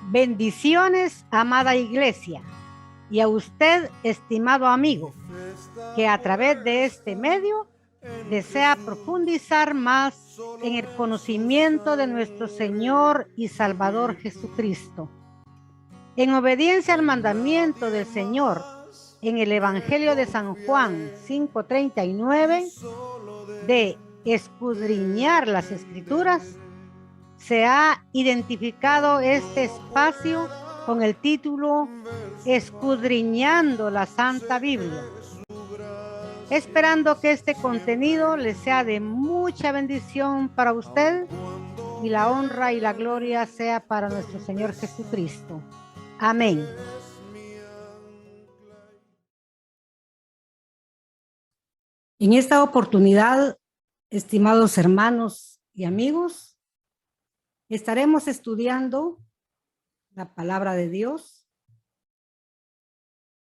Bendiciones, amada iglesia, y a usted, estimado amigo, que a través de este medio desea profundizar más en el conocimiento de nuestro Señor y Salvador Jesucristo. En obediencia al mandamiento del Señor en el Evangelio de San Juan 5:39, de escudriñar las Escrituras, se ha identificado este espacio con el título Escudriñando la Santa Biblia, esperando que este contenido le sea de mucha bendición para usted y la honra y la gloria sea para nuestro Señor Jesucristo. Amén. En esta oportunidad, estimados hermanos y amigos, estaremos estudiando la palabra de Dios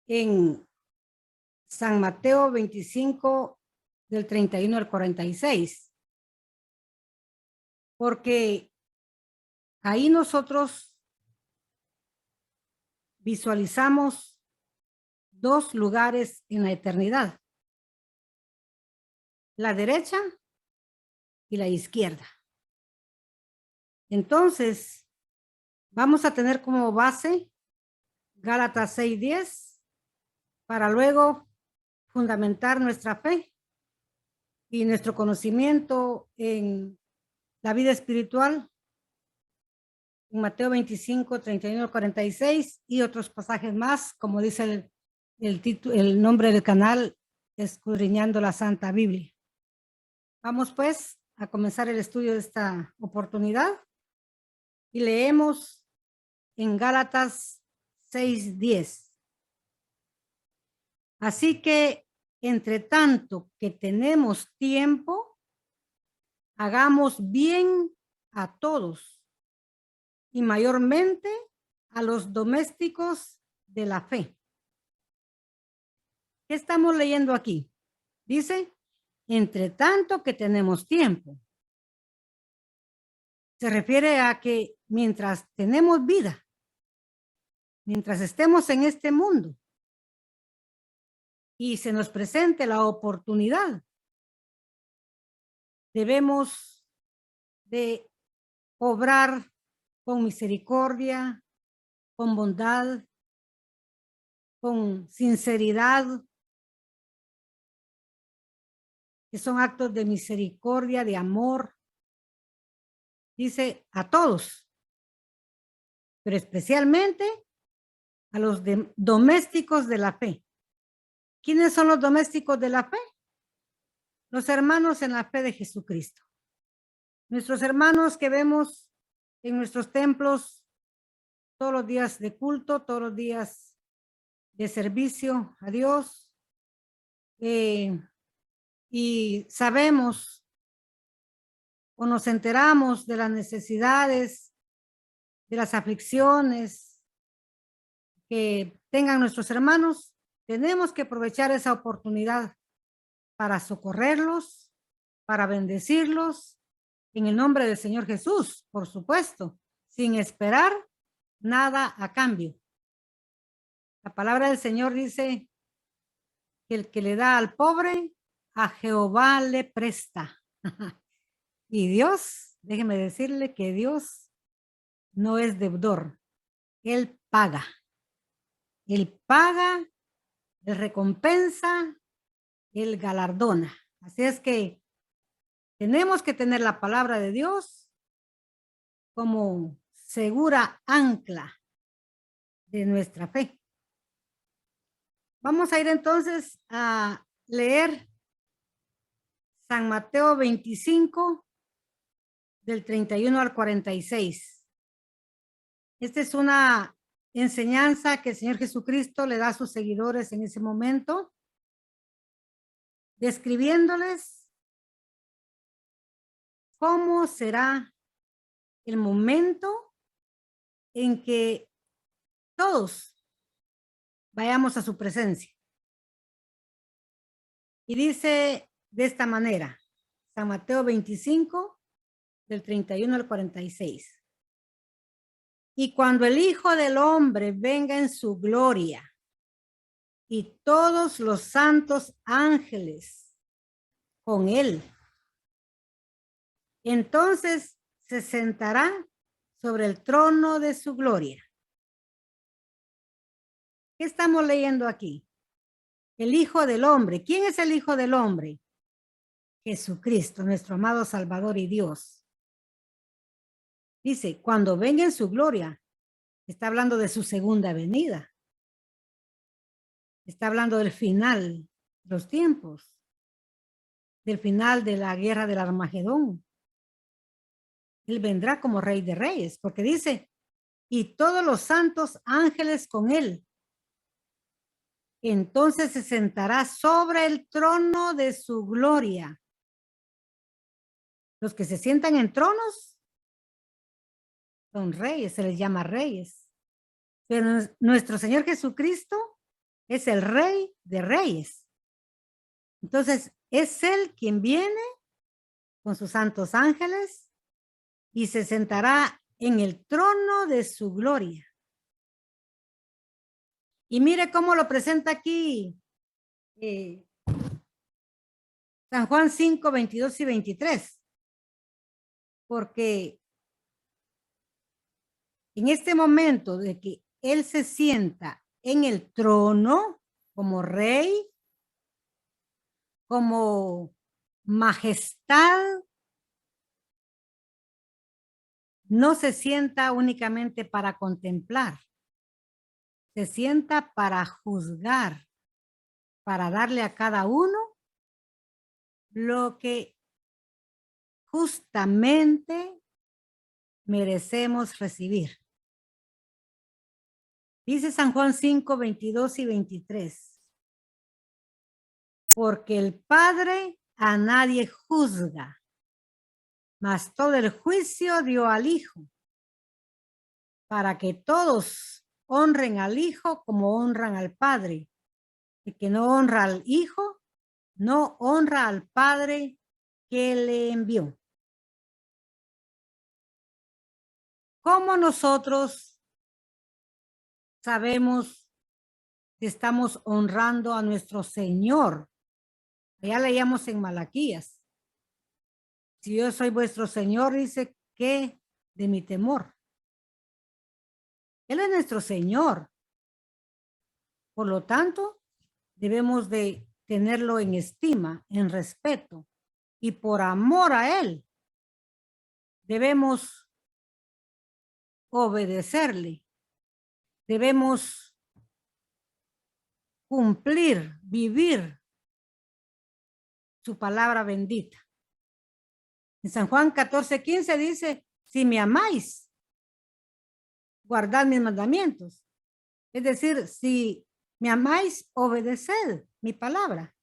en San Mateo 25, del 31 al 46, porque ahí nosotros visualizamos dos lugares en la eternidad, la derecha y la izquierda. Entonces, vamos a tener como base Gálatas 6:10 para luego fundamentar nuestra fe y nuestro conocimiento en la vida espiritual en Mateo 25, 31 al 46 y otros pasajes más, como dice el nombre del canal, Escudriñando la Santa Biblia. Vamos pues a comenzar el estudio de esta oportunidad y leemos en Gálatas 6:10. Así que, entre tanto que tenemos tiempo, hagamos bien a todos y mayormente a los domésticos de la fe. ¿Qué estamos leyendo aquí? Dice, entre tanto que tenemos tiempo. Se refiere a que mientras tenemos vida, mientras estemos en este mundo y se nos presente la oportunidad, debemos de obrar con misericordia, con bondad, con sinceridad, que son actos de misericordia, de amor. Dice a todos, pero especialmente a los domésticos de la fe. ¿Quiénes son los domésticos de la fe? Los hermanos en la fe de Jesucristo. Nuestros hermanos que vemos en nuestros templos todos los días de culto, todos los días de servicio a Dios. Y sabemos o nos enteramos de las necesidades, de las aflicciones que tengan nuestros hermanos, tenemos que aprovechar esa oportunidad para socorrerlos, para bendecirlos, en el nombre del Señor Jesús, por supuesto, sin esperar nada a cambio. La palabra del Señor dice que el que le da al pobre, a Jehová le presta. Y Dios, déjeme decirle que Dios no es deudor, Él paga. Él paga, Él recompensa, Él galardona. Así es que tenemos que tener la palabra de Dios como segura ancla de nuestra fe. Vamos a ir entonces a leer San Mateo 25, del 31 al 46. Esta es una enseñanza que el Señor Jesucristo le da a sus seguidores en ese momento, describiéndoles cómo será el momento en que todos vayamos a su presencia. Y dice de esta manera, San Mateo 25, del 31 al 46. y cuando el Hijo del Hombre venga en su gloria y todos los santos ángeles con él, entonces se sentará sobre el trono de su gloria. ¿Qué estamos leyendo aquí? El Hijo del Hombre. ¿Quién es el Hijo del Hombre? Jesucristo, nuestro amado Salvador y Dios. Dice, cuando venga en su gloria, está hablando de su segunda venida. Está hablando del final de los tiempos, del final de la guerra del Armagedón. Él vendrá como Rey de Reyes, porque dice, y todos los santos ángeles con él. Entonces se sentará sobre el trono de su gloria. Los que se sientan en tronos son reyes, se les llama reyes. Pero nuestro Señor Jesucristo es el Rey de Reyes. Entonces, es Él quien viene con sus santos ángeles y se sentará en el trono de su gloria. Y mire cómo lo presenta aquí San Juan 5, 22 y 23. Porque en este momento de que Él se sienta en el trono como rey, como majestad, no se sienta únicamente para contemplar, se sienta para juzgar, para darle a cada uno lo que justamente merecemos recibir. Dice San Juan 5, 22 y 23. Porque el Padre a nadie juzga, mas todo el juicio dio al Hijo, para que todos honren al Hijo como honran al Padre. El que no honra al Hijo, no honra al Padre que le envió. ¿Cómo nosotros sabemos que estamos honrando a nuestro Señor? Ya leíamos en Malaquías. Si yo soy vuestro Señor, dice, ¿qué de mi temor? Él es nuestro Señor. Por lo tanto, debemos de tenerlo en estima, en respeto. Y por amor a Él, debemos obedecerle. Debemos cumplir, vivir su palabra bendita. En San Juan 14, 15 dice, si me amáis, guardad mis mandamientos. Es decir, si me amáis, obedeced mi palabra.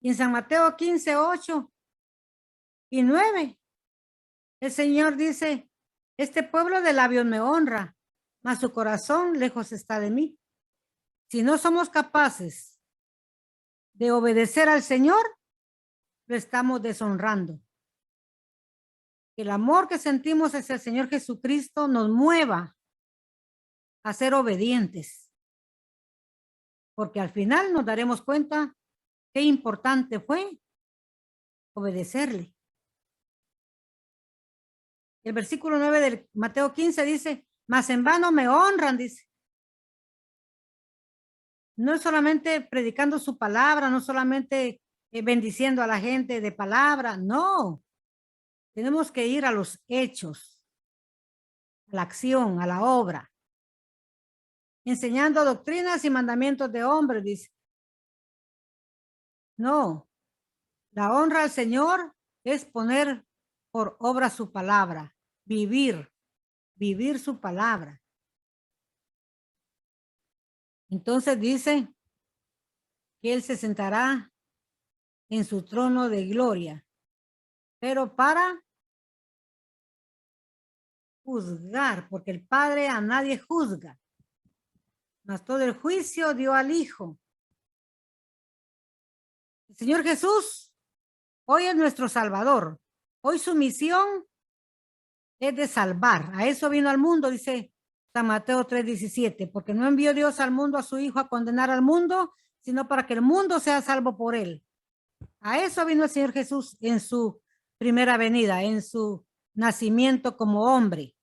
Y en San Mateo 15, 8 y 9, el Señor dice, este pueblo de labios me honra, mas su corazón lejos está de mí. Si no somos capaces de obedecer al Señor, lo estamos deshonrando. El amor que sentimos hacia el Señor Jesucristo nos mueva a ser obedientes. Porque al final nos daremos cuenta qué importante fue obedecerle. El versículo 9 del Mateo 15 dice, mas en vano me honran, dice. No es solamente predicando su palabra, no solamente bendiciendo a la gente de palabra, no. Tenemos que ir a los hechos, a la acción, a la obra. Enseñando doctrinas y mandamientos de hombres, dice. No, la honra al Señor es poner por obra su palabra, vivir su palabra. Entonces dice que Él se sentará en su trono de gloria, pero para juzgar, porque el Padre a nadie juzga, mas todo el juicio dio al Hijo. El Señor Jesús hoy es nuestro Salvador. Hoy su misión es de salvar. A eso vino al mundo, dice San Mateo 3:17, porque no envió Dios al mundo a su Hijo a condenar al mundo, sino para que el mundo sea salvo por él. A eso vino el Señor Jesús en su primera venida, en su nacimiento como hombre,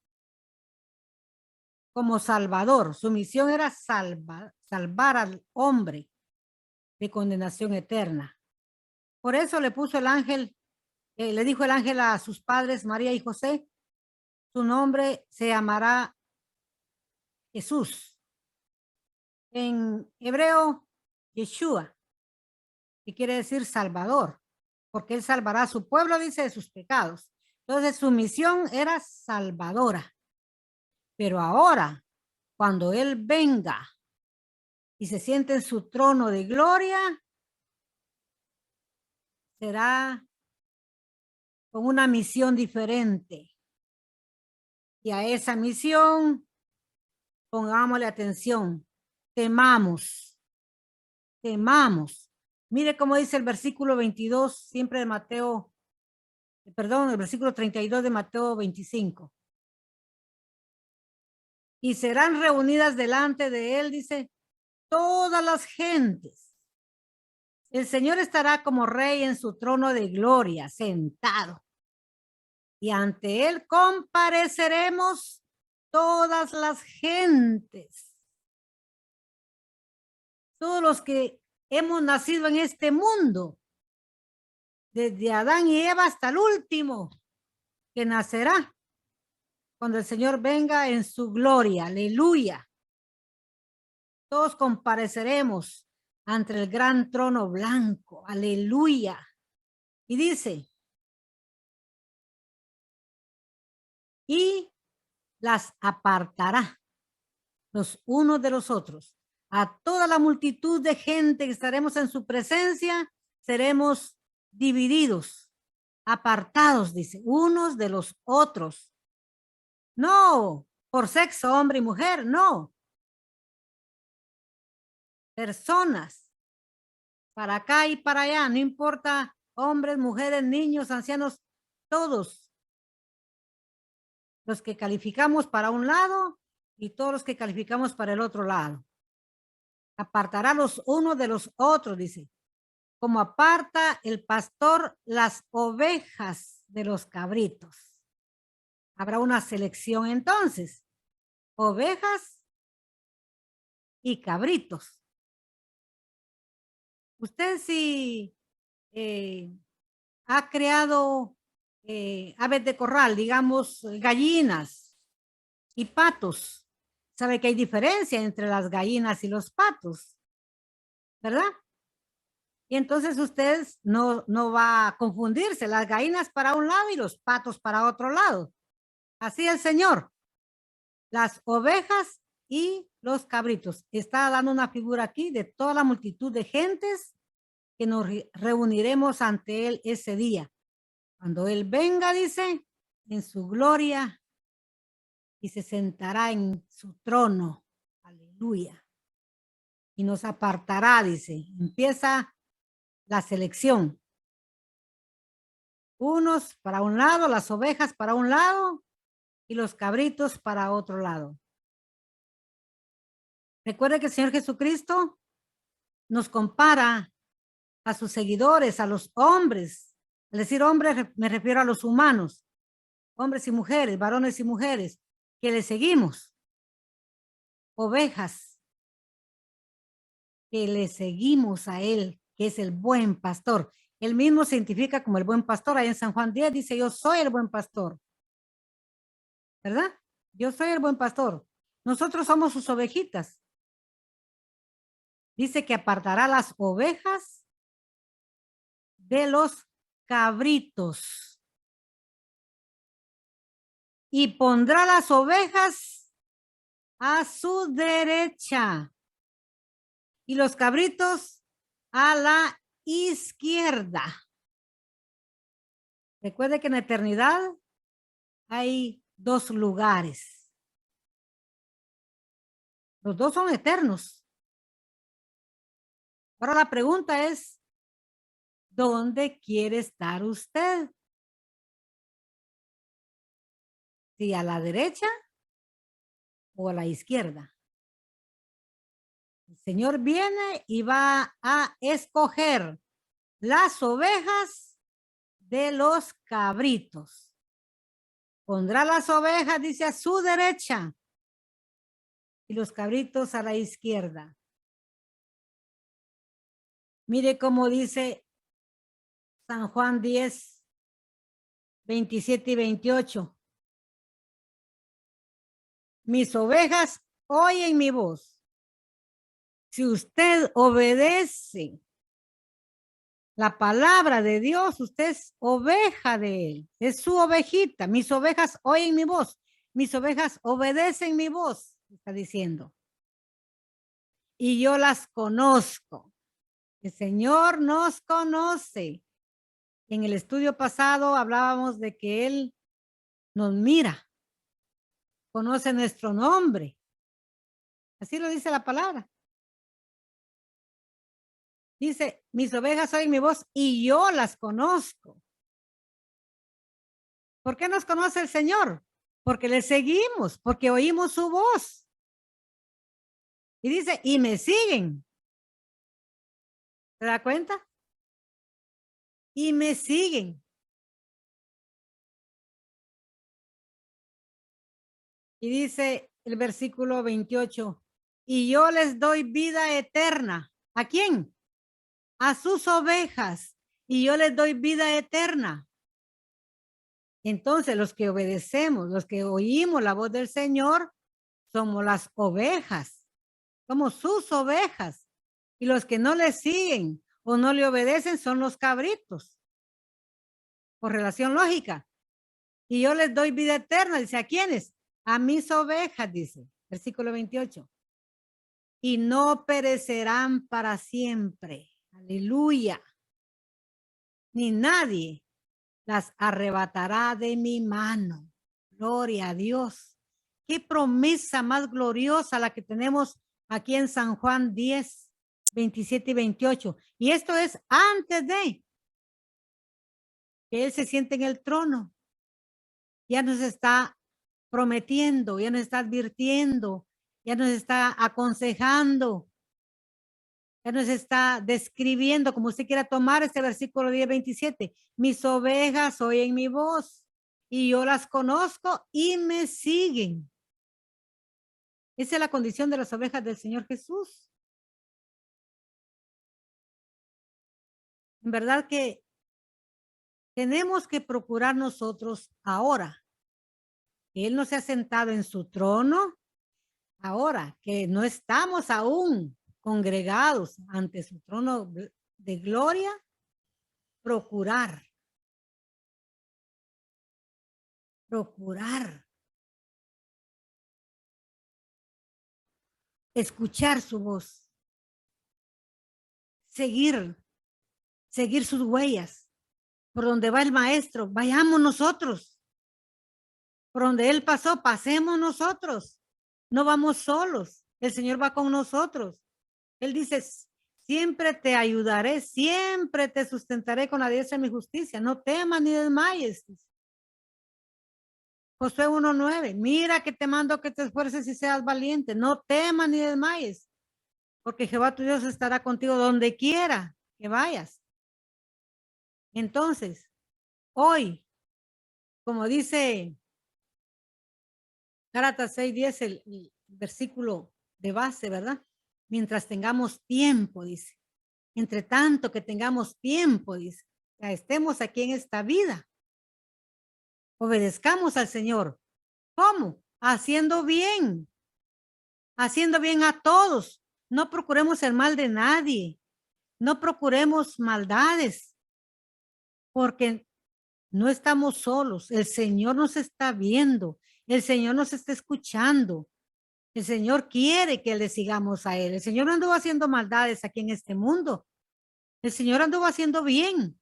como salvador. Su misión era salvar al hombre de condenación eterna. Por eso le puso el ángel, le dijo el ángel a sus padres, María y José, su nombre se llamará Jesús. En hebreo, Yeshua, que quiere decir Salvador, porque él salvará a su pueblo, dice, de sus pecados. Entonces su misión era salvadora. Pero ahora, cuando él venga y se siente en su trono de gloria, será con una misión diferente. Y a esa misión, pongámosle atención, temamos, temamos. Mire cómo dice el versículo 22, siempre de Mateo, perdón, el versículo 32 de Mateo 25. Y serán reunidas delante de él, dice, todas las gentes. El Señor estará como rey en su trono de gloria, sentado. Y ante él compareceremos todas las gentes. Todos los que hemos nacido en este mundo, desde Adán y Eva hasta el último que nacerá, cuando el Señor venga en su gloria. Aleluya. Todos compareceremos ante el gran trono blanco. Aleluya. Y dice, y las apartará los unos de los otros. A toda la multitud de gente que estaremos en su presencia, seremos divididos, apartados, dice, unos de los otros. No por sexo, hombre y mujer, no. Personas, para acá y para allá, no importa, hombres, mujeres, niños, ancianos, todos los que calificamos para un lado y todos los que calificamos para el otro lado. Apartará los unos de los otros, dice, como aparta el pastor las ovejas de los cabritos. Habrá una selección entonces, ovejas y cabritos. Usted si ha creado aves de corral, digamos gallinas y patos, sabe que hay diferencia entre las gallinas y los patos, ¿verdad? Y entonces usted no va a confundirse, las gallinas para un lado y los patos para otro lado. Así el Señor, las ovejas y los cabritos. Está dando una figura aquí de toda la multitud de gentes que nos reuniremos ante él ese día. Cuando él venga, dice, en su gloria y se sentará en su trono. Aleluya. Y nos apartará, dice. Empieza la selección. Unos para un lado, las ovejas para un lado y los cabritos para otro lado. Recuerde que el Señor Jesucristo nos compara a sus seguidores, a los hombres. Al decir hombres me refiero a los humanos, hombres y mujeres, varones y mujeres, que le seguimos. Ovejas, que le seguimos a él, que es el buen pastor. Él mismo se identifica como el buen pastor. Ahí en San Juan 10 dice, yo soy el buen pastor. ¿Verdad? Yo soy el buen pastor. Nosotros somos sus ovejitas. Dice que apartará las ovejas de los cabritos y pondrá las ovejas a su derecha y los cabritos a la izquierda. Recuerde que en la eternidad hay dos lugares. Los dos son eternos. Ahora la pregunta es, ¿dónde quiere estar usted? si a la derecha o a la izquierda. El Señor viene y va a escoger las ovejas de los cabritos. Pondrá las ovejas, dice, a su derecha y los cabritos a la izquierda. Mire cómo dice San Juan 10, 27 y 28. Mis ovejas oyen mi voz. Si usted obedece la palabra de Dios, usted es oveja de él, es su ovejita. Mis ovejas oyen mi voz, mis ovejas obedecen mi voz, está diciendo. Y yo las conozco. El Señor nos conoce. En el estudio pasado hablábamos de que Él nos mira, conoce nuestro nombre. Así lo dice la palabra. Dice, mis ovejas oyen mi voz y yo las conozco. ¿Por qué nos conoce el Señor? Porque le seguimos, porque oímos su voz. Y dice, y me siguen. ¿Se da cuenta? Y me siguen. Y dice el versículo 28, y yo les doy vida eterna. ¿A quién? A sus ovejas. Y yo les doy vida eterna. Entonces, los que obedecemos, los que oímos la voz del Señor, somos las ovejas. Somos sus ovejas. Y los que no le siguen o no le obedecen son los cabritos. Por relación lógica. Y yo les doy vida eterna. Dice, ¿a quiénes? A mis ovejas, dice. Versículo 28. Y no perecerán para siempre. Aleluya. Ni nadie las arrebatará de mi mano. Gloria a Dios. Qué promesa más gloriosa la que tenemos aquí en San Juan 10, 27 y 28. Y esto es antes de que Él se siente en el trono. Ya nos está prometiendo, ya nos está advirtiendo, ya nos está aconsejando, ya nos está describiendo, como usted quiera tomar este versículo 10, 27. Mis ovejas oyen mi voz y yo las conozco y me siguen. Esa es la condición de las ovejas del Señor Jesús. En verdad que tenemos que procurar nosotros ahora. Él no se ha sentado en su trono. Ahora que no estamos aún congregados ante su trono de gloria, procurar escuchar su voz, seguir sus huellas. Por donde va el maestro, vayamos nosotros. Por donde él pasó, pasemos nosotros. No vamos solos. El Señor va con nosotros. Él dice, siempre te ayudaré, siempre te sustentaré con la diestra de mi justicia. No temas ni desmayes. Josué 1:9, mira que te mando que te esfuerces y seas valiente. No temas ni desmayes, porque Jehová tu Dios estará contigo donde quiera que vayas. Entonces, hoy, como dice Gálatas 6:10, el versículo de base, ¿verdad? Mientras tengamos tiempo, dice. Entre tanto que tengamos tiempo, dice. Ya estemos aquí en esta vida. Obedezcamos al Señor. ¿Cómo? Haciendo bien. Haciendo bien a todos. No procuremos el mal de nadie. No procuremos maldades. Porque no estamos solos. El Señor nos está viendo. El Señor nos está escuchando. El Señor quiere que le sigamos a Él. El Señor no anduvo haciendo maldades aquí en este mundo. El Señor anduvo haciendo bien.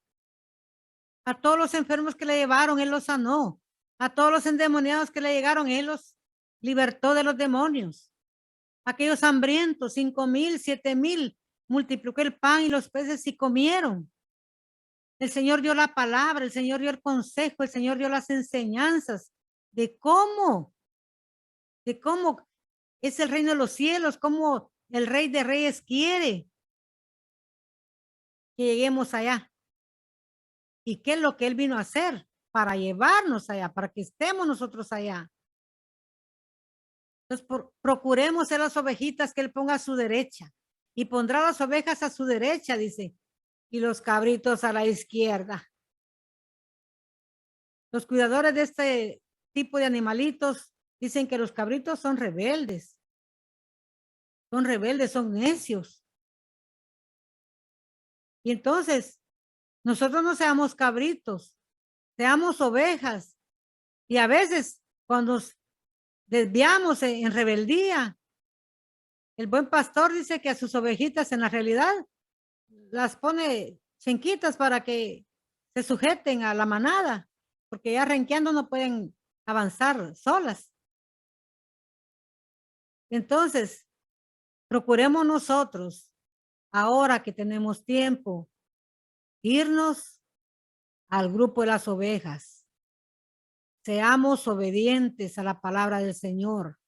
A todos los enfermos que le llevaron, Él los sanó. A todos los endemoniados que le llegaron, Él los libertó de los demonios. Aquellos hambrientos, 5,000, 7,000, multiplicó el pan y los peces y comieron. El Señor dio la palabra, el Señor dio el consejo, el Señor dio las enseñanzas. de cómo es el reino de los cielos, cómo el Rey de Reyes quiere que lleguemos allá. ¿Y qué es lo que Él vino a hacer? Para llevarnos allá, para que estemos nosotros allá. Entonces, procuremos ser las ovejitas que Él ponga a su derecha. Y pondrá las ovejas a su derecha, dice, y los cabritos a la izquierda. Los cuidadores de este tipo de animalitos dicen que los cabritos son rebeldes. Son rebeldes, son necios. Y entonces, nosotros no seamos cabritos, seamos ovejas. Y a veces, cuando nos desviamos en rebeldía, el buen pastor dice que a sus ovejitas en la realidad las pone chinquitas para que se sujeten a la manada, porque ya renqueando no pueden avanzar solas. Entonces, procuremos nosotros, ahora que tenemos tiempo, irnos al grupo de las ovejas. Seamos obedientes a la palabra del Señor.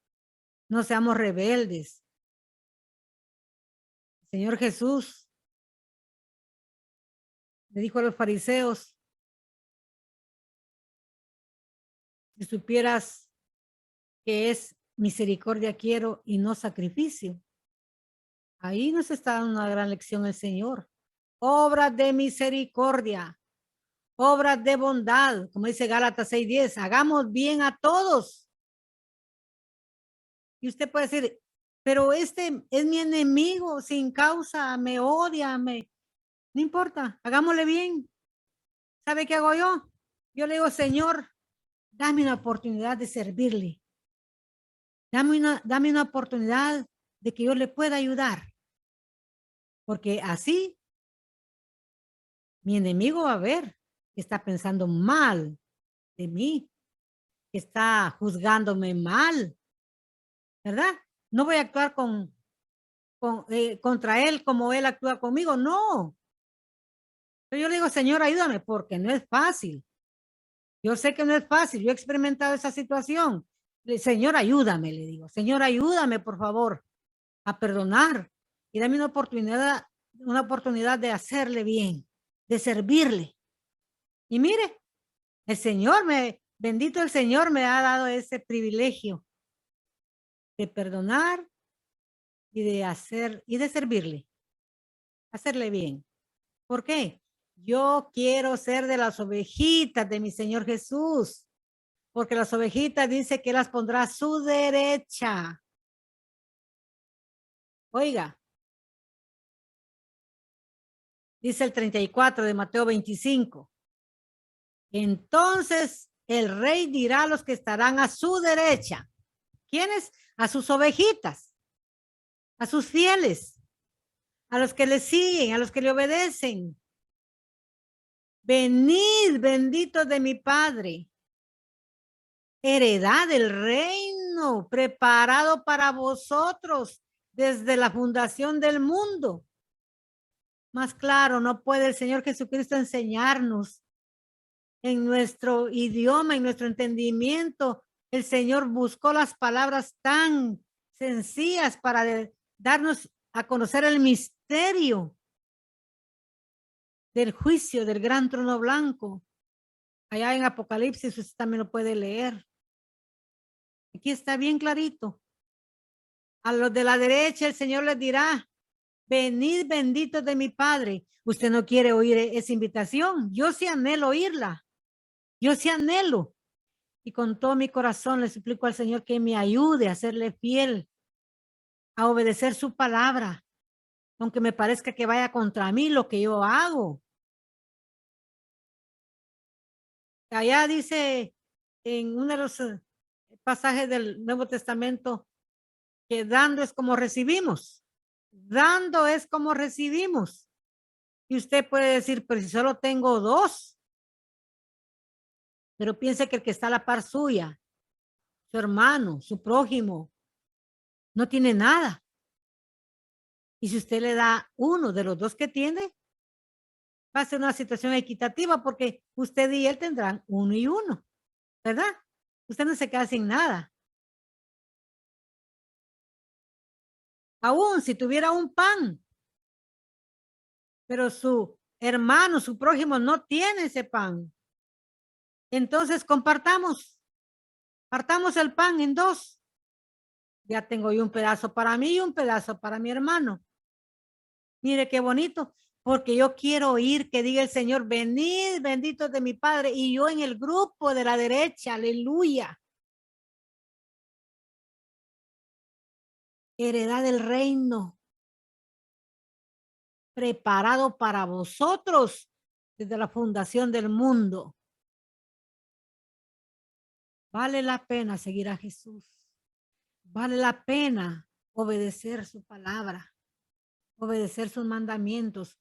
No seamos rebeldes. El Señor Jesús le dijo a los fariseos, si supieras que es misericordia quiero y no sacrificio. Ahí nos está dando una gran lección el Señor. Obras de misericordia, obras de bondad, como dice Gálatas 6:10, hagamos bien a todos. Y usted puede decir, pero este es mi enemigo sin causa, me odia, no importa, hagámosle bien. ¿Sabe qué hago yo? Yo le digo, Señor, dame una oportunidad de servirle. Dame una oportunidad de que yo le pueda ayudar. Porque así mi enemigo va a ver que está pensando mal de mí, que está juzgándome mal, ¿verdad? No voy a actuar contra él como él actúa conmigo, no. Pero yo le digo, Señor, ayúdame, porque no es fácil. Yo sé que no es fácil, yo he experimentado esa situación. Señor, ayúdame, le digo. Señor, ayúdame, por favor, a perdonar y dame una oportunidad de hacerle bien, de servirle. Y mire, bendito el Señor me ha dado ese privilegio de perdonar y de servirle, hacerle bien. ¿Por qué? Yo quiero ser de las ovejitas de mi Señor Jesús, porque las ovejitas dice que las pondrá a su derecha. Oiga, dice el 34 de Mateo 25. Entonces el rey dirá a los que estarán a su derecha. ¿Quiénes? A sus ovejitas, a sus fieles, a los que le siguen, a los que le obedecen. Venid, benditos de mi Padre, heredad del reino preparado para vosotros desde la fundación del mundo. Más claro, no puede el Señor Jesucristo enseñarnos en nuestro idioma, en nuestro entendimiento. El Señor buscó las palabras tan sencillas para darnos a conocer el misterio del juicio del gran trono blanco. Allá en Apocalipsis usted también lo puede leer. Aquí está bien clarito. A los de la derecha el Señor les dirá, venid benditos de mi Padre. Usted no quiere oír esa invitación. Yo sí anhelo oírla. Yo sí anhelo. Y con todo mi corazón le suplico al Señor que me ayude a serle fiel, a obedecer su palabra, aunque me parezca que vaya contra mí lo que yo hago. Allá dice en uno de los pasajes del Nuevo Testamento que dando es como recibimos. Dando es como recibimos. Y usted puede decir, pero si solo tengo dos, pero piense que el que está a la par suya, su hermano, su prójimo, no tiene nada. Y si usted le da uno de los dos que tiene, va a ser una situación equitativa porque usted y él tendrán uno y uno, ¿verdad? Usted no se queda sin nada. Aún si tuviera un pan, pero su hermano, su prójimo no tiene ese pan. Entonces compartamos, partamos el pan en dos. Ya tengo yo un pedazo para mí y un pedazo para mi hermano. Mire qué bonito, porque yo quiero oír que diga el Señor, venid benditos de mi Padre, y yo en el grupo de la derecha, aleluya. Heredad del reino, preparado para vosotros desde la fundación del mundo. Vale la pena seguir a Jesús. Vale la pena obedecer su palabra, obedecer sus mandamientos.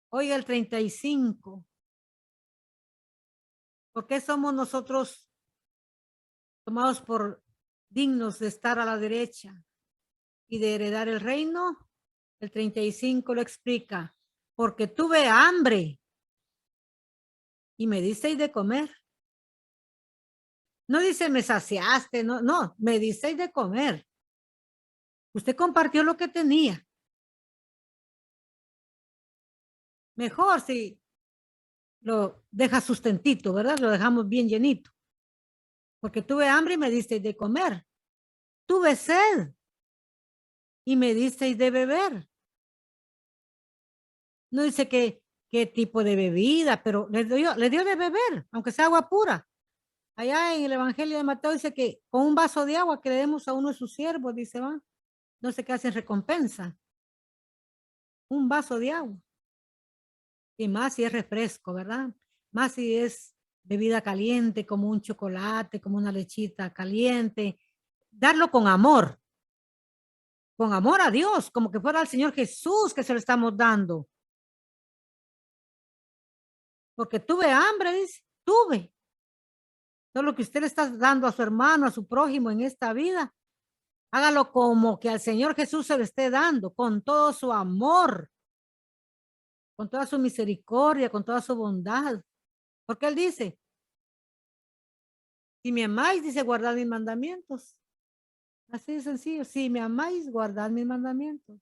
Oiga el 35. ¿Por qué somos nosotros tomados por dignos de estar a la derecha y de heredar el reino? El 35 lo explica. Porque tuve hambre y me disteis de comer. No dice me saciaste, no, no, me disteis de comer. Usted compartió lo que tenía. Mejor si lo deja sustentito, ¿verdad? Lo dejamos bien llenito. Porque tuve hambre y me disteis de comer. Tuve sed y me disteis de beber. No dice qué tipo de bebida, pero le dio de beber, aunque sea agua pura. Allá en el Evangelio de Mateo dice que con un vaso de agua que le demos a uno de sus siervos, dice, va, no sé qué hace recompensa. Un vaso de agua. Y más si es refresco, ¿verdad? Más si es bebida caliente, como un chocolate, como una lechita caliente. Darlo con amor a Dios, como que fuera al Señor Jesús que se lo estamos dando. Porque tuve hambre, dice, tuve. Todo lo que usted le está dando a su hermano, a su prójimo en esta vida, hágalo como que al Señor Jesús se lo esté dando, con todo su amor, con toda su misericordia, con toda su bondad. Porque Él dice, si me amáis, dice, guardad mis mandamientos. Así de sencillo, si me amáis, guardad mis mandamientos.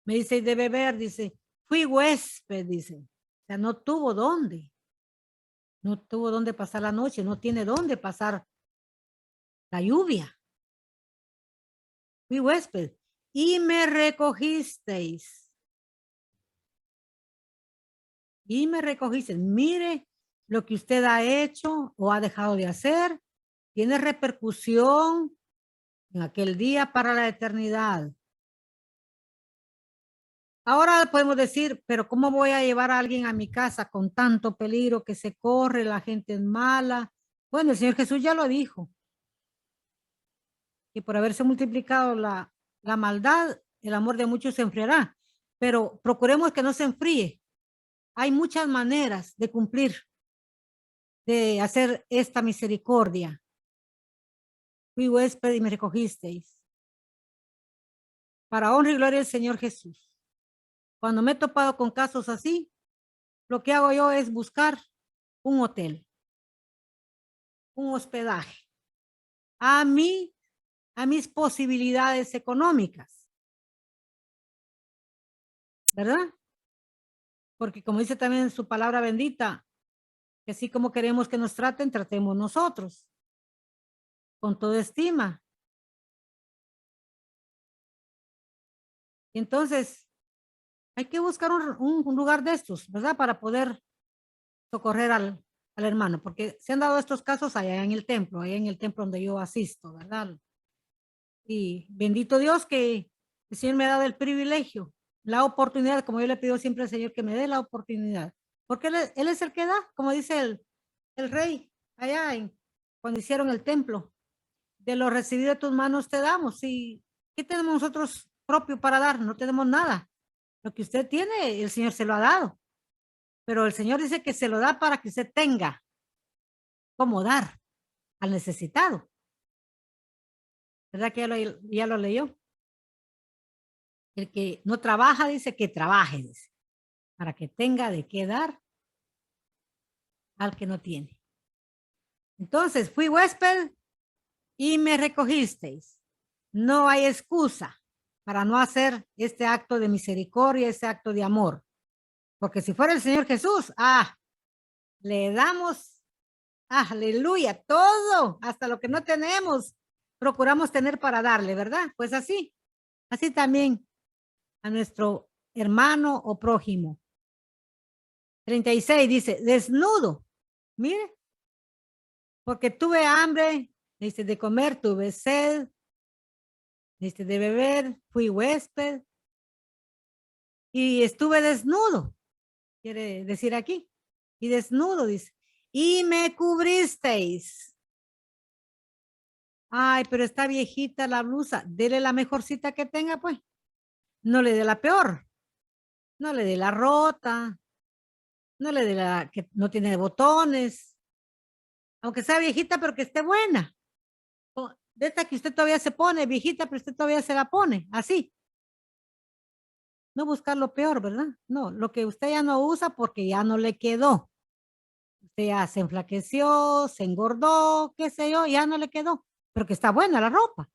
Me dice, de beber, dice, fui huésped, dice. O sea, no tuvo dónde. No tuvo dónde pasar la noche, no tiene dónde pasar la lluvia. Fui huésped y me recogisteis. Y me recogisteis. Mire lo que usted ha hecho o ha dejado de hacer. Tiene repercusión en aquel día para la eternidad. Ahora podemos decir, pero ¿cómo voy a llevar a alguien a mi casa con tanto peligro que se corre, la gente es mala? Bueno, el Señor Jesús ya lo dijo. Y por haberse multiplicado la maldad, el amor de muchos se enfriará. Pero procuremos que no se enfríe. Hay muchas maneras de cumplir, de hacer esta misericordia. Fui huésped y me recogisteis. Para honra y gloria del Señor Jesús. Cuando me he topado con casos así, lo que hago yo es buscar un hotel, un hospedaje, a mí, a mis posibilidades económicas, ¿verdad? Porque como dice también su palabra bendita, que así como queremos que nos traten, tratemos nosotros, con toda estima. Entonces, hay que buscar un lugar de estos, ¿verdad? Para poder socorrer al hermano, porque se han dado estos casos allá en el templo donde yo asisto, ¿verdad? Y bendito Dios que el Señor me ha dado el privilegio, la oportunidad, como yo le pido siempre al Señor que me dé la oportunidad, porque Él es el que da, como dice el rey allá cuando hicieron el templo, de lo recibido de tus manos te damos. ¿Y qué tenemos nosotros propio para dar? No tenemos nada. Lo que usted tiene, el Señor se lo ha dado, pero el Señor dice que se lo da para que usted tenga cómo dar al necesitado. ¿Verdad que ya lo leyó? El que no trabaja, dice que trabaje, dice, para que tenga de qué dar al que no tiene. Entonces, fui huésped y me recogisteis. No hay excusa para no hacer este acto de misericordia, este acto de amor. Porque si fuera el Señor Jesús, le damos, aleluya, todo, hasta lo que no tenemos, procuramos tener para darle, ¿verdad? Pues así también a nuestro hermano o prójimo. 36 dice, desnudo, mire, porque tuve hambre, dice, de comer, tuve sed, dice, de beber, fui huésped y estuve desnudo, quiere decir aquí, y desnudo, dice, y me cubristeis. Ay, pero está viejita la blusa, dele la mejorcita que tenga, pues, no le dé la peor, no le dé la rota, no le dé la que no tiene botones, aunque sea viejita, pero que esté buena. De esta que usted todavía se pone, viejita, pero usted todavía se la pone, así. No buscar lo peor, ¿verdad? No, lo que usted ya no usa porque ya no le quedó. Usted ya se enflaqueció, se engordó, qué sé yo, ya no le quedó, pero que está buena la ropa.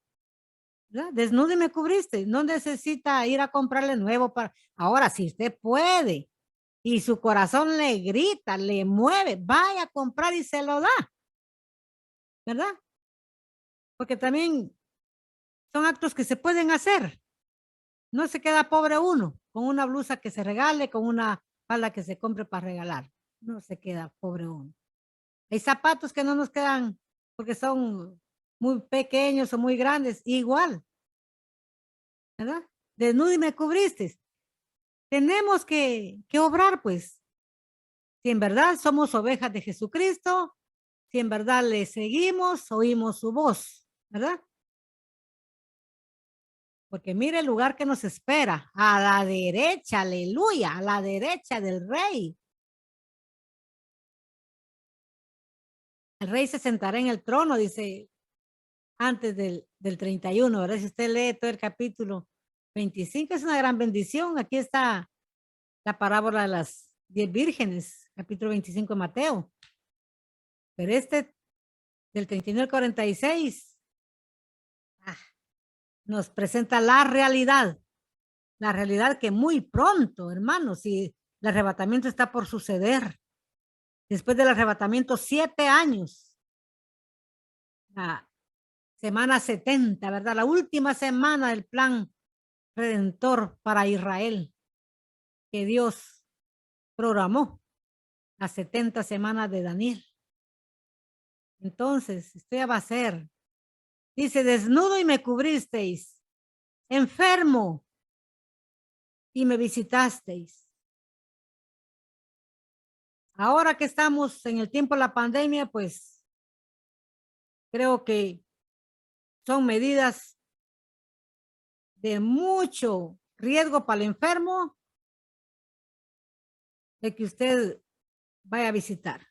¿Verdad? Desnudo y me cubriste. No necesita ir a comprarle nuevo para. Ahora, si usted puede y su corazón le grita, le mueve, vaya a comprar y se lo da. ¿Verdad? Porque también son actos que se pueden hacer. No se queda pobre uno con una blusa que se regale, con una falda que se compre para regalar. No se queda pobre uno. Hay zapatos que no nos quedan porque son muy pequeños o muy grandes, igual, ¿verdad? Desnudo y me cubriste. Tenemos que obrar, pues. Si en verdad somos ovejas de Jesucristo, si en verdad le seguimos, oímos su voz, ¿verdad? Porque mire el lugar que nos espera, a la derecha, aleluya, a la derecha del rey. El rey se sentará en el trono, dice, antes del 31, ¿verdad? Si usted lee todo el capítulo 25, es una gran bendición. Aquí está la parábola de las 10 vírgenes, capítulo 25 de Mateo. Pero este, del 39 al 46, nos presenta la realidad que muy pronto, hermanos, si el arrebatamiento está por suceder, después del arrebatamiento, 7 años, la semana 70, ¿verdad? La última semana del plan redentor para Israel, que Dios programó, las 70 semanas de Daniel. Entonces, esto ya va a ser, dice, desnudo y me cubristeis, enfermo y me visitasteis. Ahora que estamos en el tiempo de la pandemia, pues creo que son medidas de mucho riesgo para el enfermo de que usted vaya a visitar.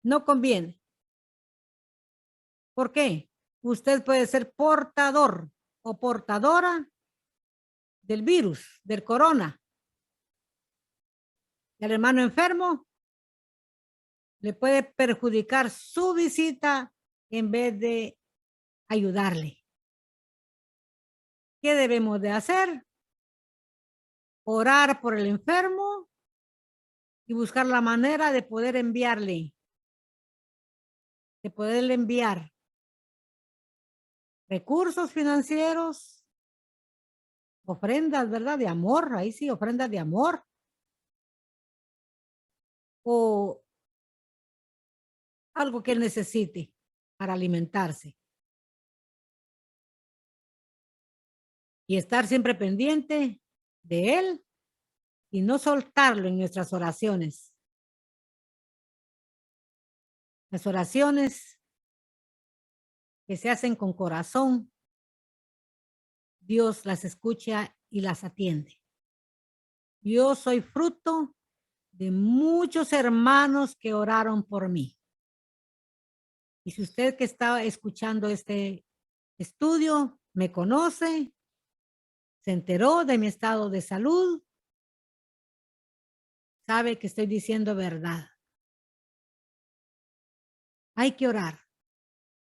No conviene. ¿Por qué? Usted puede ser portador o portadora del virus, del corona. El hermano enfermo le puede perjudicar su visita en vez de ayudarle. ¿Qué debemos de hacer? Orar por el enfermo y buscar la manera de poder enviarle, de poderle enviar recursos financieros, ofrendas, ¿verdad? De amor, ahí sí, ofrendas de amor. O algo que él necesite para alimentarse. Y estar siempre pendiente de él y no soltarlo en nuestras oraciones. Las oraciones que se hacen con corazón, Dios las escucha y las atiende. Yo soy fruto de muchos hermanos que oraron por mí. Y si usted que está escuchando este estudio me conoce, se enteró de mi estado de salud, sabe que estoy diciendo verdad. Hay que orar,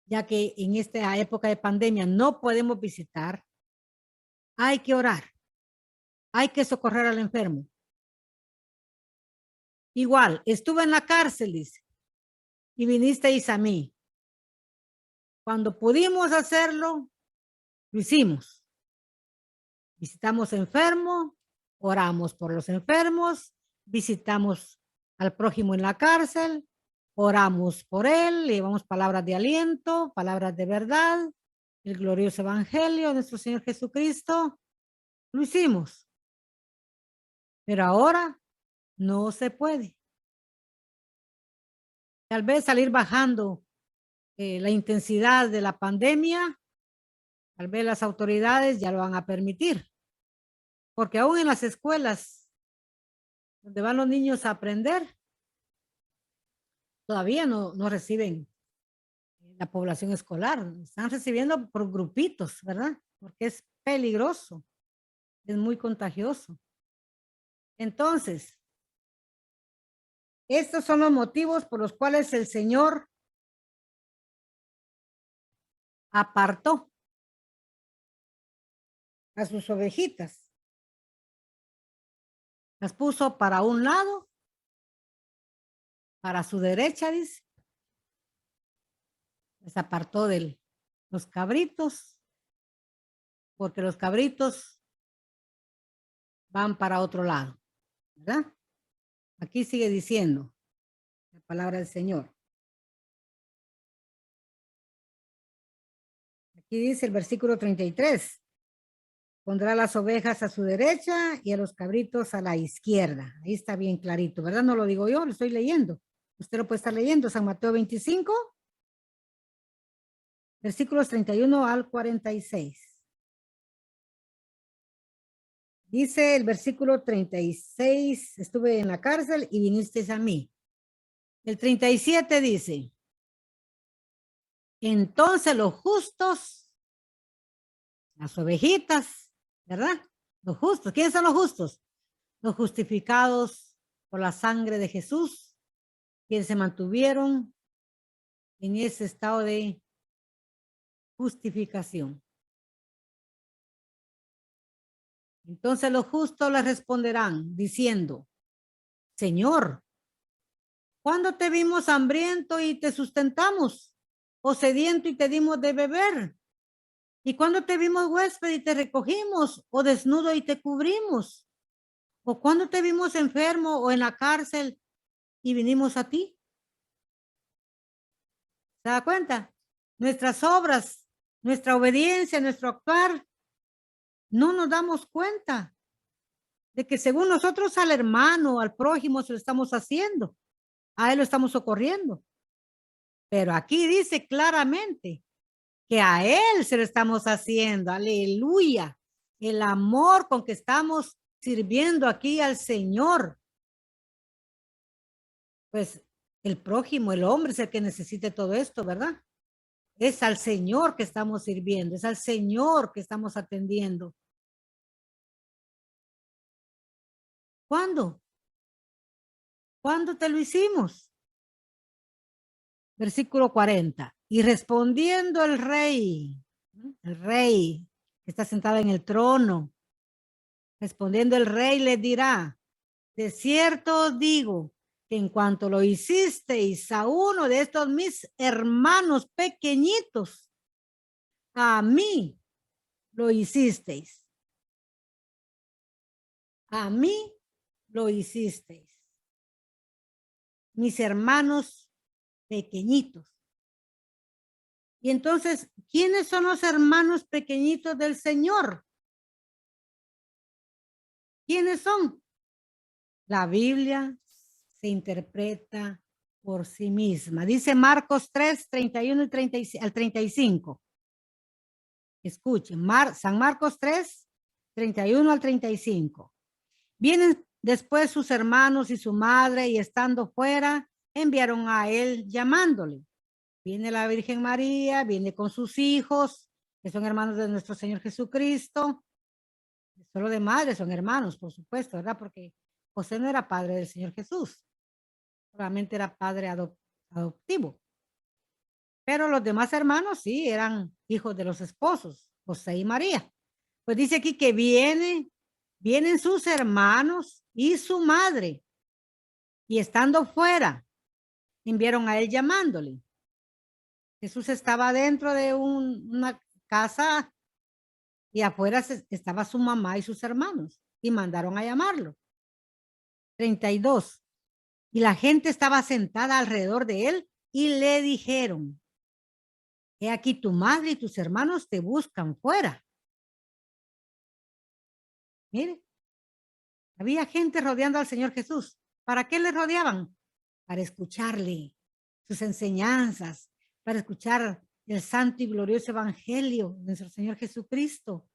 ya que en esta época de pandemia no podemos visitar. Hay que orar. Hay que socorrer al enfermo. Igual, estuve en la cárcel, dice, y vinisteis a mí. Cuando pudimos hacerlo, lo hicimos. Visitamos enfermos, oramos por los enfermos, visitamos al prójimo en la cárcel, oramos por él, le llevamos palabras de aliento, palabras de verdad, el glorioso evangelio de nuestro Señor Jesucristo. Lo hicimos. Pero ahora no se puede. Tal vez salir bajando la intensidad de la pandemia, tal vez las autoridades ya lo van a permitir. Porque aún en las escuelas donde van los niños a aprender, todavía no reciben la población escolar. Están recibiendo por grupitos, ¿verdad? Porque es peligroso, es muy contagioso. Entonces, estos son los motivos por los cuales el Señor apartó a sus ovejitas. Las puso para un lado, para su derecha, dice. Les apartó de los cabritos, porque los cabritos van para otro lado, ¿verdad? Aquí sigue diciendo la palabra del Señor. Aquí dice el versículo 33. Pondrá las ovejas a su derecha y a los cabritos a la izquierda. Ahí está bien clarito, ¿verdad? No lo digo yo, lo estoy leyendo. Usted lo puede estar leyendo, San Mateo 25, versículos 31 al 46. Dice el versículo 36, estuve en la cárcel y vinisteis a mí. El 37 dice, entonces los justos, las ovejitas, ¿verdad? Los justos, ¿quiénes son los justos? Los justificados por la sangre de Jesús, quienes se mantuvieron en ese estado de justificación. Entonces los justos les responderán diciendo, Señor, ¿cuándo te vimos hambriento y te sustentamos? ¿O sediento y te dimos de beber? ¿Y cuándo te vimos huésped y te recogimos? ¿O desnudo y te cubrimos? ¿O cuándo te vimos enfermo o en la cárcel y vinimos a ti? ¿Se da cuenta? Nuestras obras, nuestra obediencia, nuestro actuar, no nos damos cuenta de que según nosotros al hermano, al prójimo se lo estamos haciendo, a él lo estamos socorriendo. Pero aquí dice claramente que a él se lo estamos haciendo, aleluya, el amor con que estamos sirviendo aquí al Señor. Pues el prójimo, el hombre es el que necesite todo esto, ¿verdad? Es al Señor que estamos sirviendo, es al Señor que estamos atendiendo. ¿Cuándo? ¿Cuándo te lo hicimos? Versículo 40. Y respondiendo el rey que está sentado en el trono, respondiendo el rey le dirá, de cierto os digo que en cuanto lo hicisteis a uno de estos mis hermanos pequeñitos, a mí lo hicisteis. A mí lo hicisteis. Mis hermanos pequeñitos. Y entonces, ¿quiénes son los hermanos pequeñitos del Señor? ¿Quiénes son? La Biblia se interpreta por sí misma. Dice Marcos 3, 31 al 35. Escuchen, San Marcos 3, 31 al 35. Vienen después sus hermanos y su madre y estando fuera, enviaron a él llamándole. Viene la Virgen María, viene con sus hijos, que son hermanos de nuestro Señor Jesucristo. Solo de madre son hermanos, por supuesto, ¿verdad? Porque José no era padre del Señor Jesús, solamente era padre adoptivo. Pero los demás hermanos sí eran hijos de los esposos, José y María. Pues dice aquí que vienen sus hermanos y su madre. Y estando fuera, enviaron a él llamándole. Jesús estaba dentro de una casa y afuera estaba su mamá y sus hermanos y mandaron a llamarlo. 32. Y la gente estaba sentada alrededor de él y le dijeron: he aquí tu madre y tus hermanos te buscan fuera. Mire, había gente rodeando al Señor Jesús. ¿Para qué le rodeaban? Para escucharle sus enseñanzas, para escuchar el santo y glorioso evangelio de nuestro Señor Jesucristo.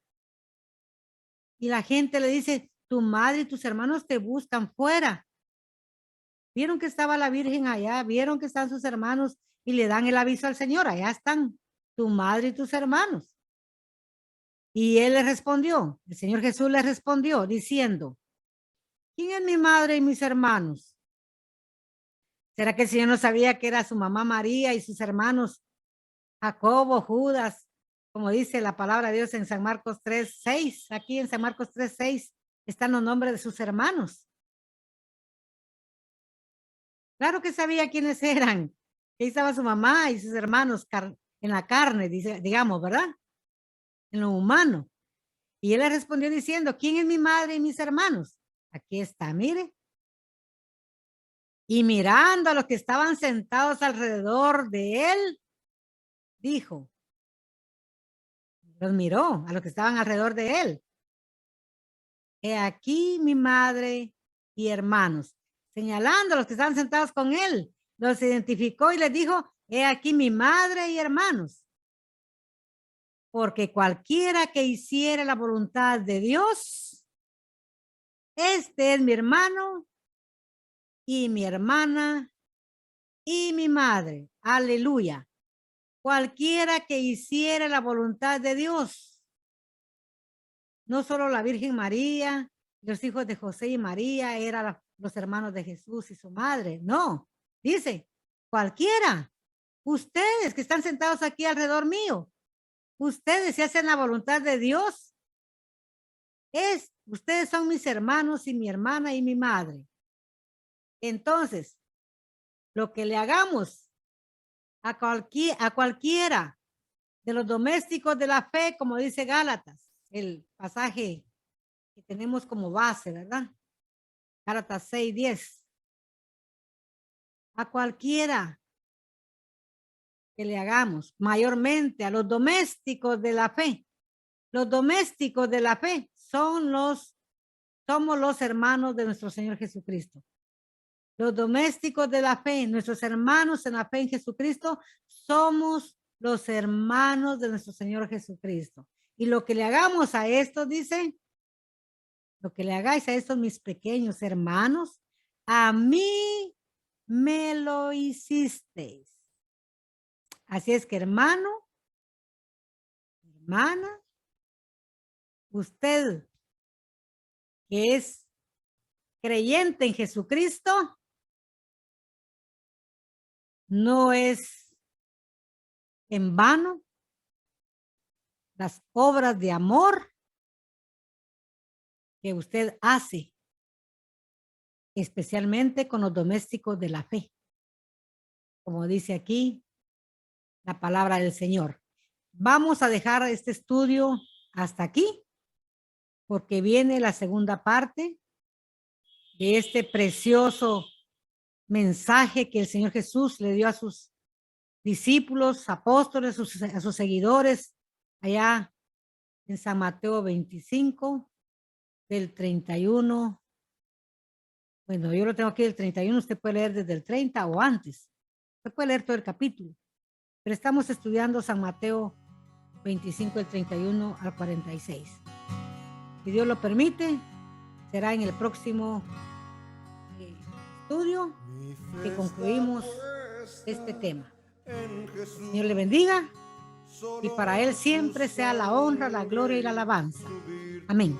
Y la gente le dice: tu madre y tus hermanos te buscan fuera. Vieron que estaba la Virgen allá, vieron que están sus hermanos y le dan el aviso al Señor: allá están tu madre y tus hermanos. Y él le respondió, el Señor Jesús le respondió diciendo: ¿quién es mi madre y mis hermanos? ¿Será que el Señor no sabía que era su mamá María y sus hermanos Jacobo, Judas? Como dice la palabra de Dios en San Marcos 3:6. Aquí en San Marcos 3:6 están los nombres de sus hermanos. Claro que sabía quiénes eran. Ahí estaba su mamá y sus hermanos en la carne, digamos, ¿verdad? En lo humano. Y él le respondió diciendo: ¿quién es mi madre y mis hermanos? Aquí está, mire. Y mirando a los que estaban sentados alrededor de él, dijo, los miró a los que estaban alrededor de él: he aquí mi madre y hermanos. Señalando a los que estaban sentados con él, los identificó y les dijo: he aquí mi madre y hermanos. Porque cualquiera que hiciera la voluntad de Dios, este es mi hermano y mi hermana y mi madre. Aleluya. Cualquiera que hiciera la voluntad de Dios. No solo la Virgen María, los hijos de José y María eran los hermanos de Jesús y su madre. No, dice, cualquiera. Ustedes que están sentados aquí alrededor mío, ustedes se hacen la voluntad de Dios. Ustedes son mis hermanos y mi hermana y mi madre. Entonces, lo que le hagamos a cualquiera de los domésticos de la fe, como dice Gálatas, el pasaje que tenemos como base, ¿verdad? Gálatas 6:10. A cualquiera que le hagamos, mayormente a los domésticos de la fe. Los domésticos de la fe somos los hermanos de nuestro Señor Jesucristo. Los domésticos de la fe, nuestros hermanos en la fe en Jesucristo, somos los hermanos de nuestro Señor Jesucristo. Y lo que le hagamos a estos, dice, lo que le hagáis a estos mis pequeños hermanos, a mí me lo hicisteis. Así es que, hermano, hermana, usted que es creyente en Jesucristo, no es en vano las obras de amor que usted hace, especialmente con los domésticos de la fe, como dice aquí la palabra del Señor. Vamos a dejar este estudio hasta aquí, porque viene la segunda parte de este precioso mensaje que el Señor Jesús le dio a sus discípulos, apóstoles, a sus seguidores, allá en San Mateo 25, del 31. Bueno, yo lo tengo aquí del 31, usted puede leer desde el 30 o antes. Usted puede leer todo el capítulo. Pero estamos estudiando San Mateo 25, del 31 al 46. Si Dios lo permite, será en el próximo estudio que concluimos este tema. Señor le bendiga y para Él siempre sea la honra, la gloria y la alabanza. Amén.